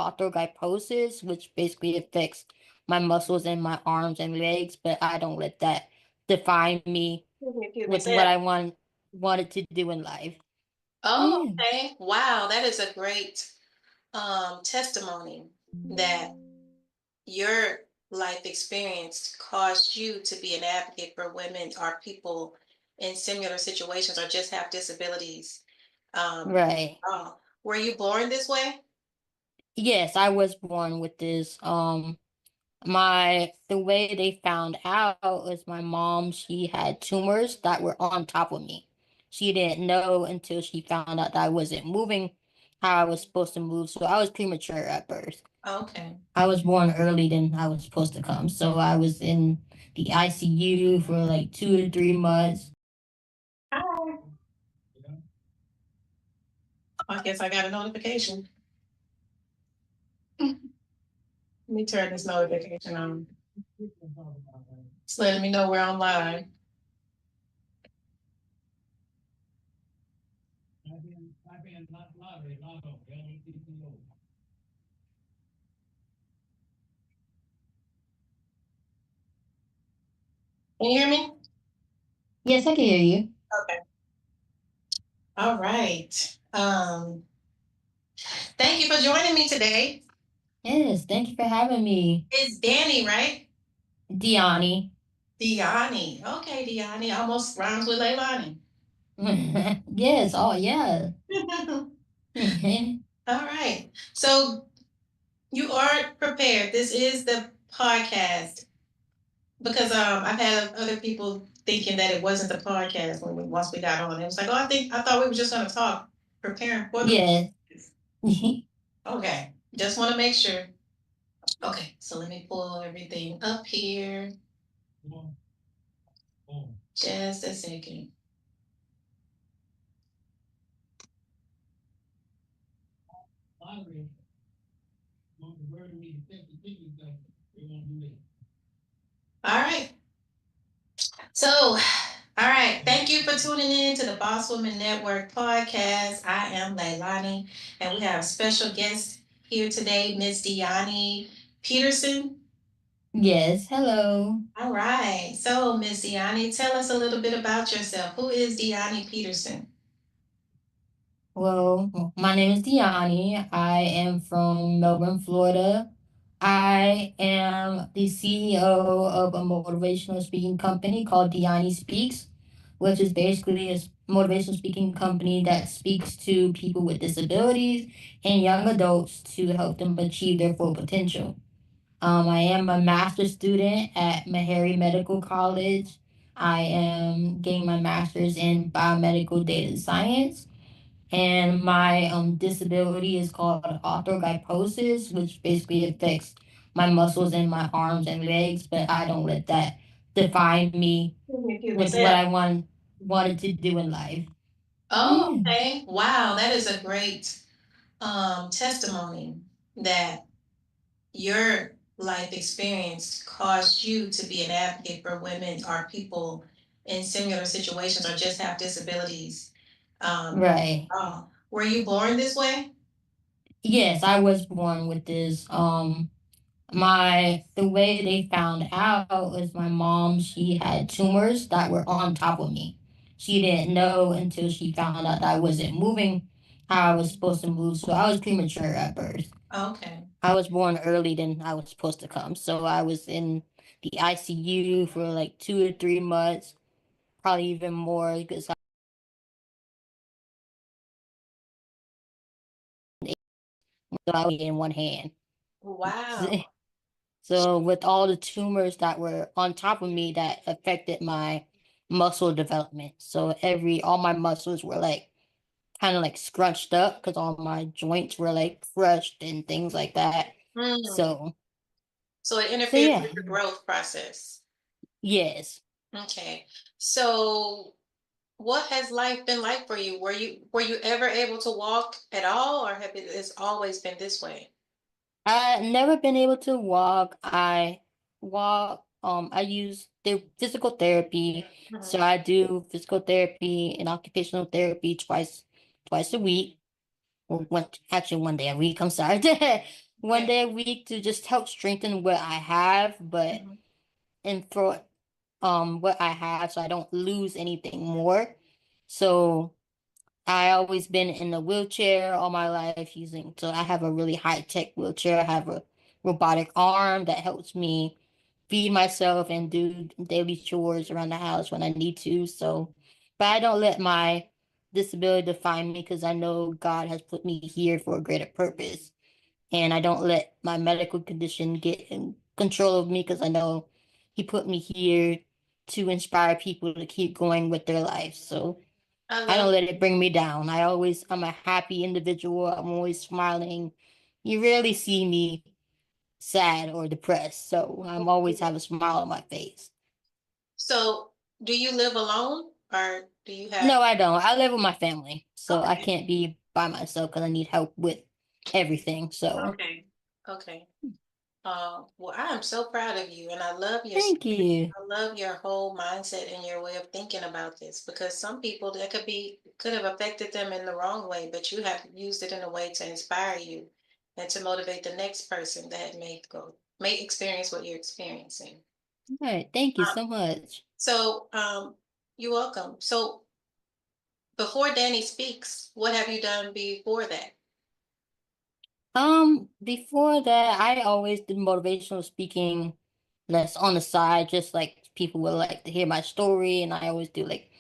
orthosis, which basically affects my muscles in my arms and legs, but I don't let that define me Excuse me, with say what that. I wanted to do in life. Oh, Yeah. okay. Wow, that is a great testimony that your life experience caused you to be an advocate for women or people in similar situations or just have disabilities. Right. Oh, were you born this way? Yes, I was born with this. The way they found out was my mom, she had tumors that were on top of me. She didn't know until she found out that I wasn't moving how I was supposed to move. So I was premature at birth. Okay. I was born early than I was supposed to come. So I was in the ICU for like 2 to 3 months. Hi. I guess I got a notification. Let me turn this notification on. It's letting me know we're on live. Can you hear me? Yes, I can hear you. Okay. All right. Thank you for joining me today. Yes, thank you for having me. It's Danny, right? Dyani. Dyani. Okay, Dyani. Almost rhymes with Leilani. Yes, oh yeah. All right. So you are prepared. This is the podcast because I've had other people thinking that it wasn't the podcast when once we got on. It was like, oh, I thought we were just going to talk, preparing for the. Yes. Okay, just want to make sure. Okay, so let me pull everything up here. Just a second. All right. So, all right. Thank you for tuning in to the Boss Woman Network podcast. I am Leilani, and we have a special guest here today, Miss Dyani Peterson. Yes, hello. All right. So, Miss Dyani, tell us a little bit about yourself. Who is Dyani Peterson? Well, my name is Dyani. I am from Melbourne, Florida. I am the CEO of a motivational speaking company called Dyani Speaks, which is basically a motivational speaking company that speaks to people with disabilities and young adults to help them achieve their full potential. I am a master's student at Meharry Medical College. I am getting my master's in biomedical data science, and my disability is called orthosis, which basically affects my muscles in my arms and legs, but I don't let that define me Excuse me, with say what that. I wanted to do in life. Oh, Yeah. okay. Wow, that is a great testimony that your life experience caused you to be an advocate for women or people in similar situations or just have disabilities. Right. Were you born this way? Yes, I was born with this. The way they found out was my mom, she had tumors that were on top of me. She didn't know until she found out that I wasn't moving how I was supposed to move. So I was premature at birth. Okay. I was born early than I was supposed to come. So I was in the ICU for like 2 to 3 months, probably even more because I was in one hand. Wow. So with all the tumors that were on top of me, that affected my muscle development. So all my muscles were like kind of like scrunched up because all my joints were like crushed and things like that. Hmm. So So it so interfered yeah, with the growth process. yes. Okay. So what has life been like for you? Were you ever able to walk at all, or have it's always been this way? I never been able to walk. I use the physical therapy. So Mhm. I do physical therapy and occupational therapy twice a week. Or one actually one day a week, I'm sorry. one day a week to just help strengthen what I have, but Mhm. and for what I have so I don't lose anything more. So I always been in a wheelchair all my life using, so I have a really high tech wheelchair. I have a robotic arm that helps me feed myself and do daily chores around the house when I need to. So, but I don't let my disability define me because I know God has put me here for a greater purpose. And I don't let my medical condition get in control of me because I know He put me here to inspire people to keep going with their lives. So I I love. don't let it bring me down. I'm a happy individual. I'm always smiling. You rarely see me sad or depressed. So I'm always have a smile on my face. So, do you live alone, or do you have? No, I don't. I live with my family. So I Okay. can't be by myself because I need help with everything. So Okay. Okay. Well, I am so proud of you, and I love your thank spirit. you. I love your whole mindset and your way of thinking about this because some people that could have affected them in the wrong way, but you have used it in a way to inspire you and to motivate the next person that may experience what you're experiencing. All right. Thank you Um, so much. so, you're welcome. So, before Danny speaks, what have you done before that? Before that, I always did motivational speaking that's on the side, just like people would like to hear my story, and I always do like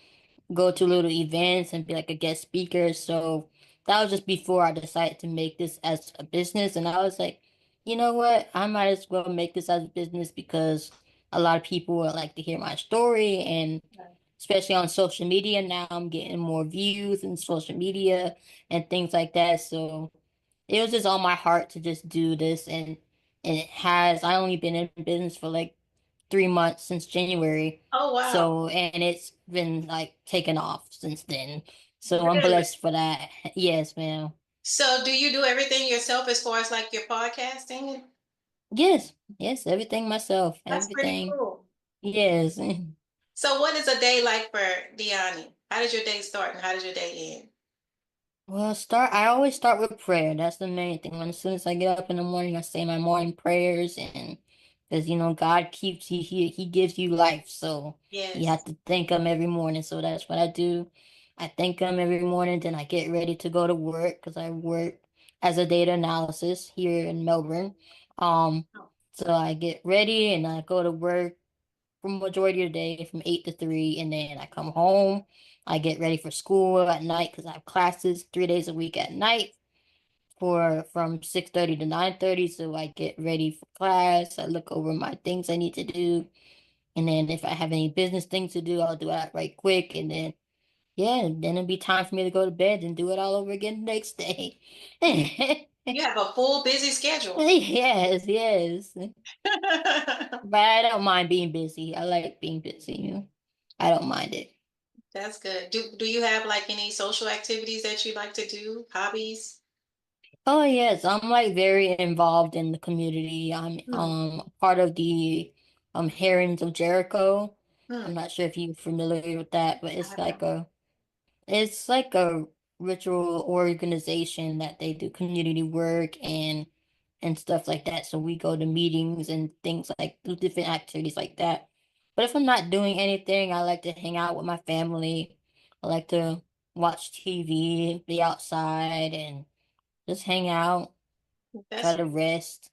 go to little events and be like a guest speaker. So that was just before I decided to make this as a business. And I was like, you know what? I might as well make this as a business because a lot of people would like to hear my story. And especially on social media now, I'm getting more views in social media and things like that. So it was just on my heart to just do this. And I only been in business for like 3 months since January. Oh, wow. So, and it's been like taken off since then. So I'm Really? blessed for that. Yes, ma'am. So, do you do everything yourself as far as like your podcasting? Yes, yes, everything myself, That's pretty everything. cool. Yes. So, what is a day like for Diani? How does your day start and how does your day end? Well, I always start with prayer. That's the main thing. When as soon as I get up in the morning, I say my morning prayers and because God keeps you here, He gives you life. So you Yes. have to thank Him every morning. So that's what I do. I thank Him every morning, then I get ready to go to work because I work as a data analysis here in Melbourne. Um, Oh, so I get ready and I go to work for majority of the day from 8 to 3, and then I come home. I get ready for school at night because I have classes 3 days a week at night for from 6:30 to 9:30. So I get ready for class. I look over my things I need to do, and then if I have any business things to do, I'll do that right quick, and then yeah, then it'll be time for me to go to bed and do it all over again the next day. you have a full busy schedule. Yes, yes. But I don't mind being busy. I like being busy. I don't mind it. That's good. Do you have like any social activities that you like to do? Hobbies? Oh yes, I'm like very involved in the community. I'm Hmm. part of the Herons of Jericho. I'm Hmm. not sure if you're familiar with that, but I have no. it's like a ritual organization that they do community work and stuff like that. So we go to meetings and things like do different activities like that. But if I'm not doing anything, I like to hang out with my family. I like to watch TV, be outside and just hang out, try That's to rest.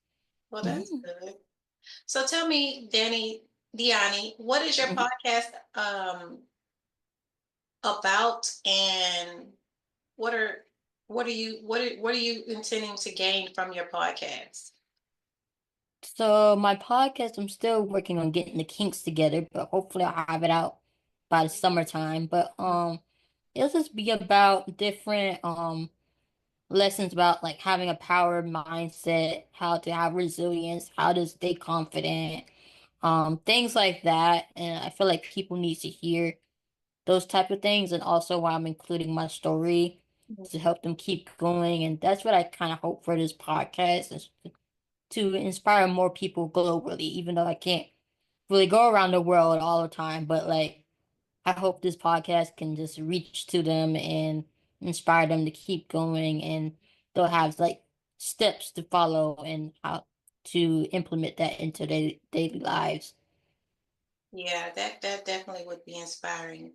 well, that's Mhm. good. So tell me, Diani, what is your Mhm. podcast about, and what are what are you intending to gain from your podcast? So my podcast, I'm still working on getting the kinks together, but hopefully I'll have it out by the summertime. But it'll just be about different lessons about like having a power mindset, how to have resilience, how to stay confident, things like that. And I feel like people need to hear those type of things, and also why I'm including my story to help them keep going. And that's what I kind of hope for this podcast is to inspire more people globally, even though I can't really go around the world all the time. But like, I hope this podcast can just reach to them and inspire them to keep going. And they'll have like steps to follow and how to implement that into their daily lives. Yeah, that definitely would be inspiring.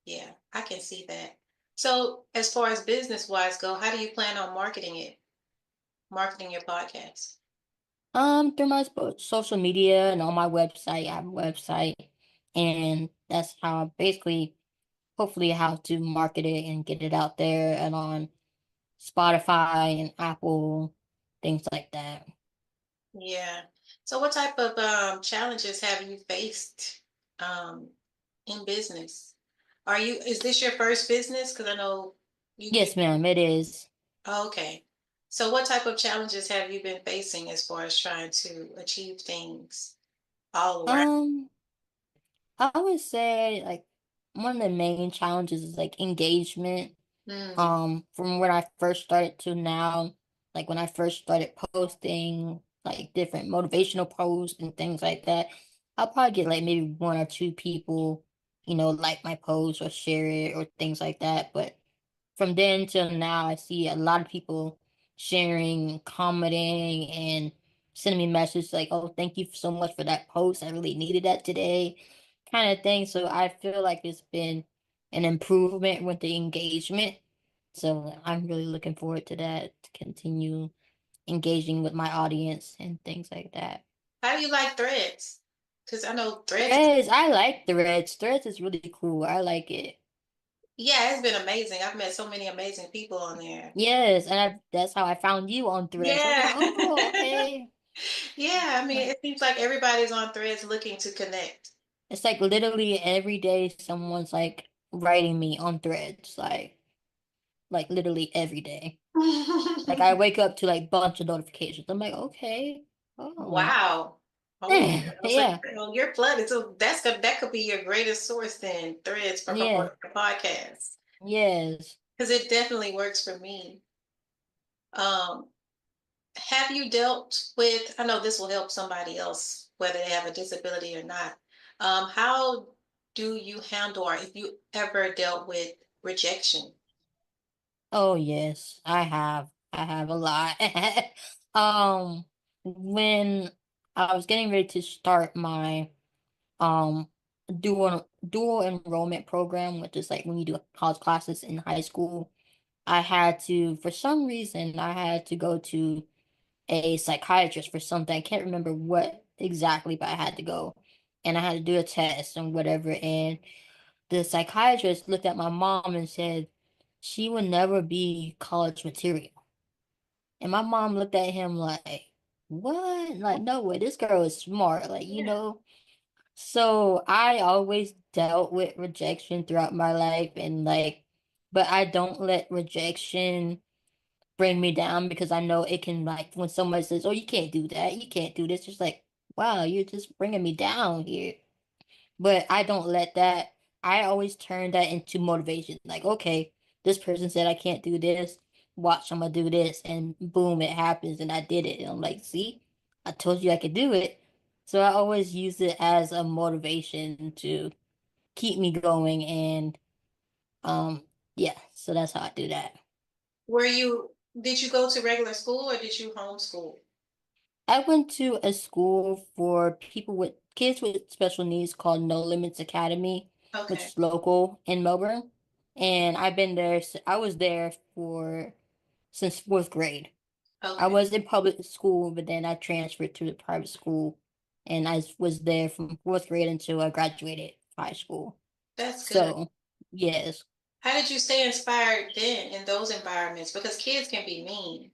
Yeah, I can see that. So, as far as business wise go, how do you plan on marketing your podcast? Through my social media and on my website, I have a website, and that's how I basically, hopefully, how to market it and get it out there and on Spotify and Apple, things like that. Yeah. So, what type of challenges have you faced um, in business? Is this your first business? Because I know you, Yes, ma'am, it is. oh, okay. So, what type of challenges have you been facing as far as trying to achieve things all around? Um, I would say like one of the main challenges is like engagement. Mm, From when I first started to now, like when I first started posting like different motivational posts and things like that, I'll probably get like maybe one or two people, like my post or share it or things like that. But from then till now, I see a lot of people sharing, commenting, and sending me messages like, "Oh, thank you so much for that post. I really needed that today," kind of thing. So I feel like it's been an improvement with the engagement. So I'm really looking forward to that, to continue engaging with my audience and things like that. how do you like threads? Because I know threads. Threads, I like Threads. Threads is really cool. I like it. Yeah, it's been amazing. I've met so many amazing people on there. Yes, and that's how I found you on Threads. I was like, Yeah. oh, okay. Yeah, I mean, it seems like everybody's on threads looking to connect. It's like literally every day someone's like writing me on Threads, like literally every day. Like I wake up to like bunch of notifications. I'm like, okay, oh, Wow. Oh, wow. So yeah, you're flooded. So that could be your greatest source then, threads for yeah, promoting your podcast. yes. Because it definitely works for me. Um, have you dealt with, I know this will help somebody else, whether they have a disability or not. How do you handle, or if you ever dealt with rejection? Oh yes, I have. I have a lot. um, when I was getting ready to start my um dual enrollment program, which is like when you do college classes in high school, I had to, for some reason, I had to go to a psychiatrist for something. I can't remember what exactly, but I had to go. And I had to do a test and whatever. And the psychiatrist looked at my mom and said, she would never be college material. And my mom looked at him like, what? Like, no way, this girl is smart, Yeah. So I always dealt with rejection throughout my life and but I don't let rejection bring me down because I know it can like when someone says, "Oh, you can't do that. You can't do this." Just like, "Wow, you're just bringing me down here." But I don't let that. I always turn that into motivation. Like, okay, this person said I can't do this. Watch, I'm gonna do this, and boom, it happens, and I did it. And I'm like, see, I told you I could do it. So I always use it as a motivation to keep me going, and um, yeah. So that's how I do that. Did you go to regular school or did you homeschool? I went to a school for people with kids with special needs called No Limits Academy, which Okay. is local in Melbourne. And I've been there, I was there for since fourth grade. I Okay. was in public school, but then I transferred to the private school and was there from fourth grade until I graduated high school. That's good. So, yes. How did you stay inspired then in those environments? Because kids can be mean.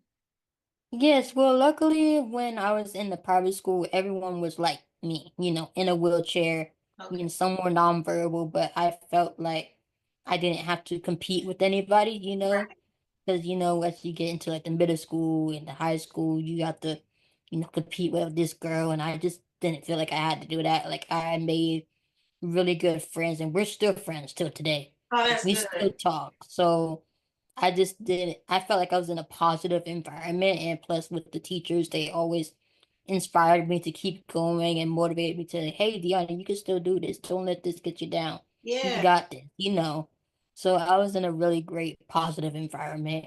Yes, well, luckily, when I was in the private school, everyone was like me, in a wheelchair. Okay. Some were nonverbal, but I felt like I didn't have to compete with anybody, Right. because, as you get into like the middle school and the high school, you have to, compete with this girl, and I just didn't feel like I had to do that. Like, I made really good friends, and we're still friends till today. Oh, Like, that's we still good. talk. So, I just didn't, I felt like I was in a positive environment. And plus, with the teachers, they always inspired me to keep going and motivated me to, hey, Deanna, you can still do this. Don't let this get you down. You Yeah. got this. So I was in a really great positive environment.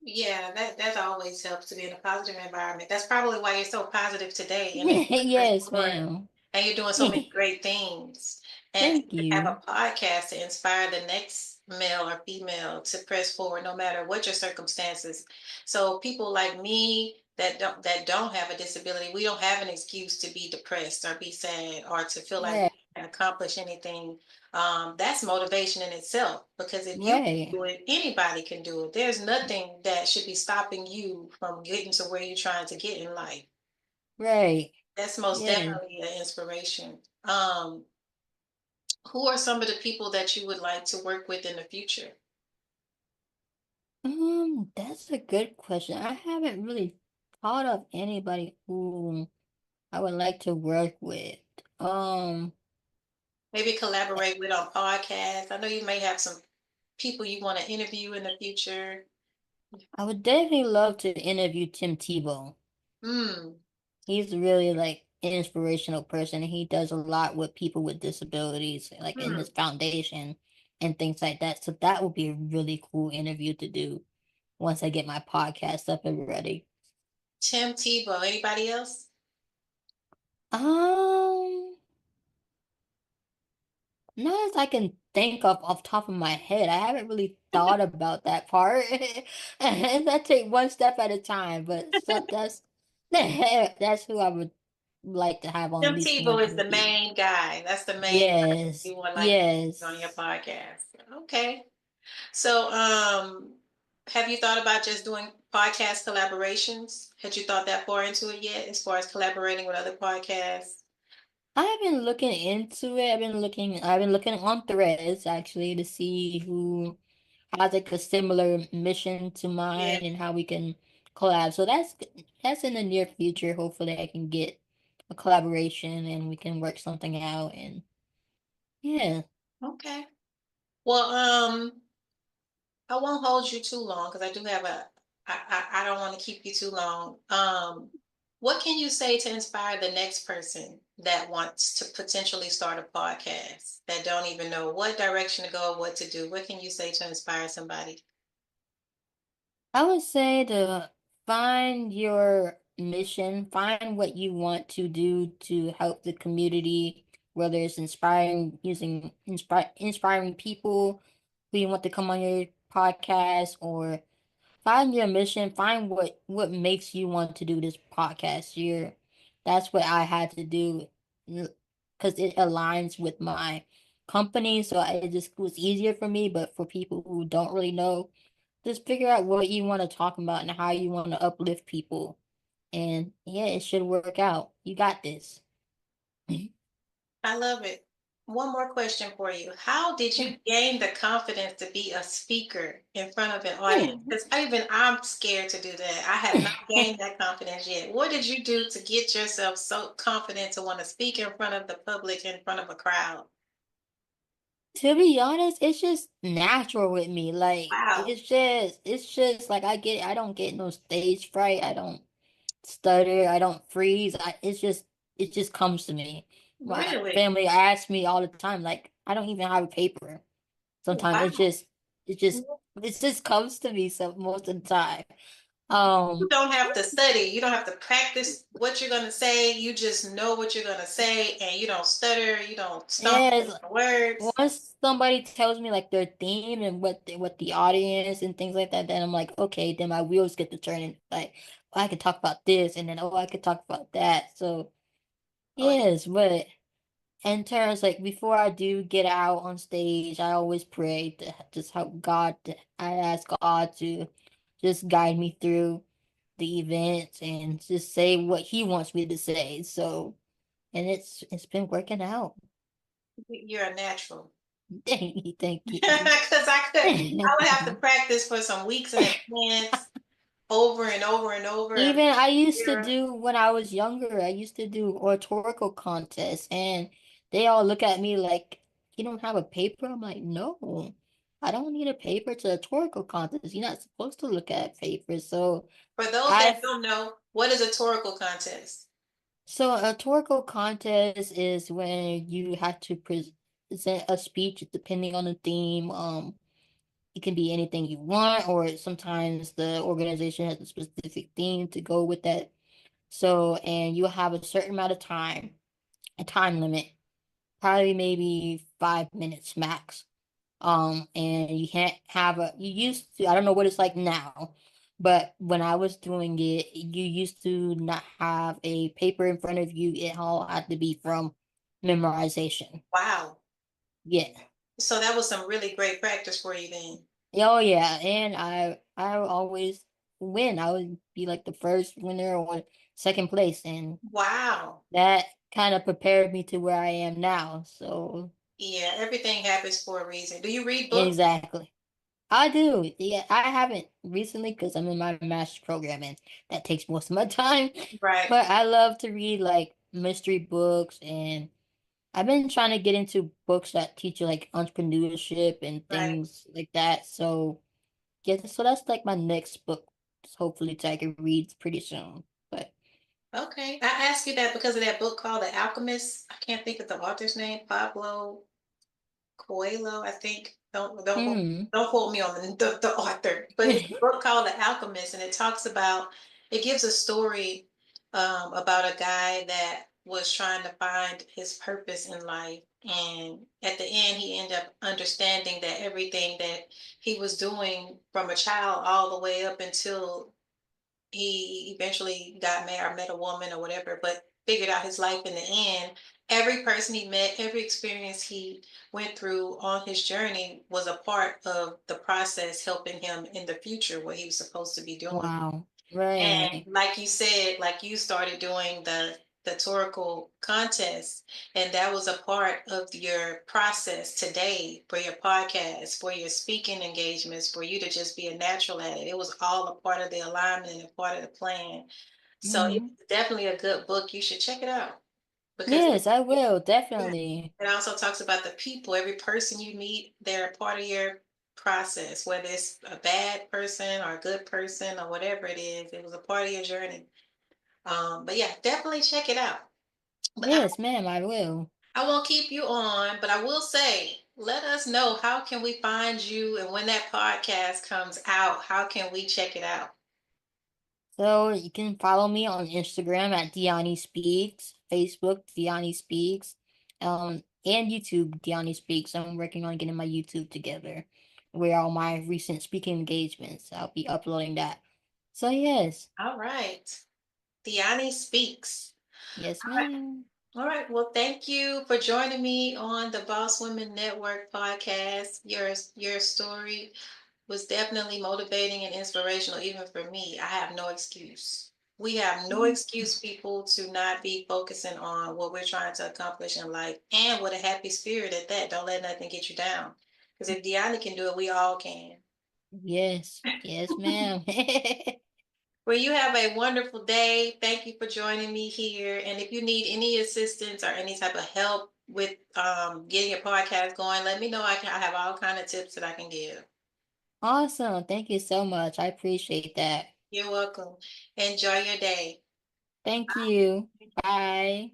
Yeah, that always helps to be in a positive environment. That's probably why you're so positive today and Yes, forward. ma'am. And you're doing so many great things. And Thank to have you. a podcast to inspire the next male or female to press forward no matter what your circumstances. So people like me that don't have a disability, we don't have an excuse to be depressed or be sad or to feel like we Right, can't accomplish anything. That's motivation in itself, because if you right, do it, anybody can do it. There's nothing that should be stopping you from getting to where you're trying to get in life. right. That's most Yes. definitely an inspiration. Who are some of the people that you would like to work with in the future? That's a good question. I haven't really thought of anybody who I would like to work with. Um, Maybe collaborate with on podcasts. I know you may have some people you want to interview in the future. I would definitely love to interview Tim Tebow. Hmm. He's really like an inspirational person. He does a lot with people with disabilities, like in Hmm. his foundation and things like that. So that would be a really cool interview to do once I get my podcast up and ready. Tim Tebow. Anybody else? Um, Not as I can think of off top of my head. I haven't really thought about that part. And I take one step at a time, but so that's who I would like to have on at Tim least one Tebow is the interview. main guy. That's the main guy Yes, you want like on your yes. podcast. Okay. So, have you thought about just doing podcast collaborations? Had you thought that far into it yet, as far as collaborating with other podcasts? I've been looking into it. I've been looking on threads actually to see who has like a similar mission to Yeah. mine and how we can collab. So that's in the near future. Hopefully I can get a collaboration and we can work something out and yeah. Okay. Well, I won't hold you too long because I do have I don't want to keep you too long. What can you say to inspire the next person that wants to potentially start a podcast that don't even know what direction to go or what to do? What can you say to inspire somebody? I would say to find your mission, find what you want to do to help the community, whether it's inspiring people who you want to come on your podcast or find your mission, find what makes you want to do this podcast. That's what I had to do because it aligns with my company, so it just was easier for me. But for people who don't really know, just figure out what you want to talk about and how you want to uplift people. And yeah, it should work out. You got this. I love it. One more question for you. How did Yeah. you gain the confidence to be a speaker in front of an audience? Hmm. Because even I'm scared to do that. I have not gained that confidence yet. What did you do to get yourself so confident to want to speak in front of the public, in front of a crowd? To be honest, it's just natural with me. Like Wow. it's just like I don't get no stage fright. I don't stutter. I don't freeze. It just comes to me. My Really? family asks me all the time. Like I don't even have a paper. Sometimes Wow. it just it just comes to me. So most of the time. You Um. don't have to study. You don't have to practice what you're going to say. You just know what you're going to say, and you don't stutter. You don't stumble Yes. over the words. Once somebody tells me like their theme and what the audience and things like that, then I'm like, okay, then my wheels get to turning. Like, oh, I could talk about this, and then oh, I could talk about that. So Oh, yes, but in terms like before I do get out on stage, I always pray to just help God. I ask God to just guide me through the events and just say what He wants me to say. So, and it's been working out. you're a natural. Thank you, thank you. Because I would have to practice for some weeks in advance, over and over and over. And Even I used to here, do when I was younger, I used to do oratorical contests, and they all look at me like, "You don't have a paper?" I'm like, "No, I don't need a paper to a rhetorical contest. You're not supposed to look at papers." for those that I've don't know, what is a rhetorical contest? so a rhetorical contest is when you have to present a speech depending on the theme. it can be anything you want, or sometimes the organization has a specific theme to go with that. So, and you'll have a certain amount of time, a time limit, probably maybe 5 minutes max. And you can't have a, you used to, I don't know what it's like now, but when I was doing it, you used to not have a paper in front of you. It all had to be from memorization. Wow. Yeah. So that was some really great practice for you then. Oh yeah, and I would always win. I would be like the first winner or second place, and Wow. that kind of prepared me to where I am now. So Yeah, everything happens for a reason. Do you read books? exactly, I do. Yeah, I haven't recently because I'm in my master's program, and that takes most of my time. Right, But I love to read like mystery books, and I've been trying to get into books that teach you like entrepreneurship and right. things like that. So yeah, so that's like my next book. Hopefully, I can read pretty soon. But Okay. I asked you that because of that book called The Alchemist. I can't think of the author's name. Pablo Coelho, I think. hmm, Don't quote me on the author, but it's a book called The Alchemist, and it talks about it gives a story about a guy that was trying to find his purpose in life, and at the end, he ended up understanding that everything that he was doing from a child all the way up until he eventually got married or met a woman or whatever, but figured out his life in the end. Every person he met, every experience he went through on his journey was a part of the process helping him in the future what he was supposed to be doing. wow, And right, like you said, like you started doing the Toracle contest, and that was a part of your process today for your podcast, for your speaking engagements, for you to just be a natural at it. It was all a part of the alignment and a part of the plan. So hmm, it's definitely a good book. You should check it out because yes, I will yeah, definitely. it also talks about the people. Every person you meet, they're a part of your process, whether it's a bad person or a good person or whatever it is. It was a part of your journey. But yeah, definitely check it out. But Yes, ma'am, I will. I won't keep you on, but I will say, let us know how can we find you and when that podcast comes out, how can we check it out? So you can follow me on Instagram at Dyani Speaks, Facebook Dyani Speaks, and YouTube Dyani Speaks. I'm working on getting my YouTube together, where all my recent speaking engagements. I'll be uploading that. So yes, All right. Dyani Speaks. yes, All right. ma'am. All right. Well, thank you for joining me on the Boss Women Network podcast. Your story was definitely motivating and inspirational, even for me. I have no excuse. We have no excuse, people, to not be focusing on what we're trying to accomplish in life and with a happy spirit at that. Don't let nothing get you down. Because if Deanna can do it, we all can. Yes, yes, ma'am. Well, you have a wonderful day. Thank you for joining me here. And if you need any assistance or any type of help with getting your podcast going, let me know. I have all kind of tips that I can give. Awesome. Thank you so much. I appreciate that. You're welcome. Enjoy your day. Thank you. Bye.